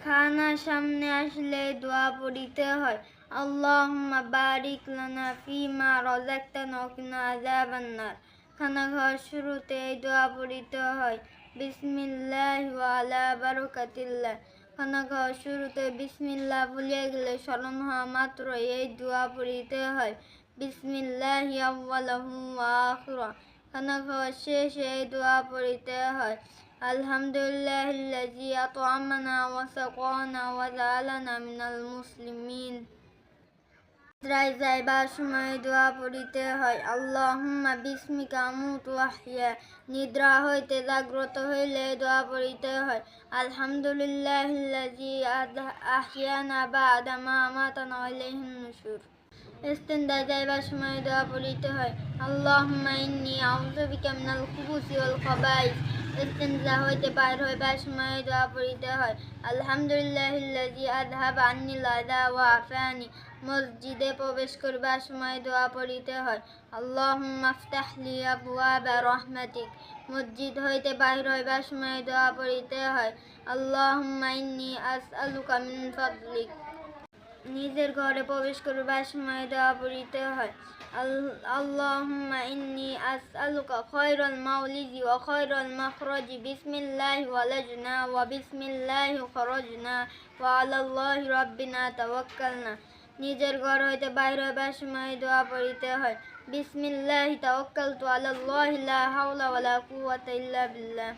খানা সামনে আসলে দোয়া পড়িতে হয়। আল্লাহুম্মা বারিক লানা ফিমা রাযাকতানা ওয়া কিনা আযাবান নার। খানা খাওয়ার শুরুতে এই দোয়া পড়িতে হয়, বিসমিল্লাহি ওয়া আলা বারাকাতিল্লাহ। খানা খাওয়ার শুরুতে বিসমিল্লাহ ভুলে গেলে স্মরণ হওয়া মাত্র এই দোয়া পড়িতে হয়, বিসমিল্লাহি আউওয়ালাহু ওয়া আখিরা। খানা খাওয়ার শেষে এই দোয়া পড়িতে হয়, আলহামদুলিল্লাহিল্লাযী আত'আমানা ওয়া সাকানা ওয়া জাআলানা মিনাল মুসলিমিন। নিদ্রায় যাইবার সময় দোয়া পড়িতে হয়, আল্লাহুম্মা বিসমিকা আমুতু ওয়া আহইয়া। নিদ্রা হইতে জাগ্রত হইলে দোয়া পড়িতে হয়, আলহামদুলিল্লাহিল্লাযী আহইয়ানা বা'দা মা আমাতানা ওয়া ইলাইহিন নুশুর। ইস্তিনজায় যাইবার সময় দোয়া পড়িতে হয়, আল্লাহুম্মা ইন্নী আউযু বিকা মিনাল খুবুসি ওয়াল খাবাইস। ইস্তিনজা হইতে বাইর হইবার সময় দোয়া পড়িতে হয়, আলহামদুলিল্লাহিল্লাযী আযহাবা আন্নিল আযা ওয়া আফানি। মসজিদে প্রবেশ করিবার সময় দোয়া পড়িতে হয়, আল্লাহুম্মা ইফতাহ লি আবওয়াবা রাহমাতিক। মসজিদ হইতে বাহির হইবার সময় দোয়া পড়িতে হয়, আল্লাহুম্মা ইন্নী আসআলুকা মিন ফাদলিক। নিজের ঘরে প্রবেশ করিবার সময় দোয়া পড়িতে হয়, আল্লাহুম্মা ইন্নী আসআলুকা খায়রাল মাওলিদি ওয়া খায়রাল মাখরাজি, বিসমিল্লাহি ওয়ালাজনা ওয়া বিসমিল্লাহি খরাজনা ওয়া আলাল্লাহি রাব্বিনা তাওয়াক্কালনা। নিজের ঘর হইতে বাইর হইবার সময় দোয়া পড়িতে হয়, বিসমিল্লাহি তাওয়াক্কালতু আলাল্লাহি লা হাওলা ওয়ালা কুওয়াতা ইল্লা বিল্লাহ।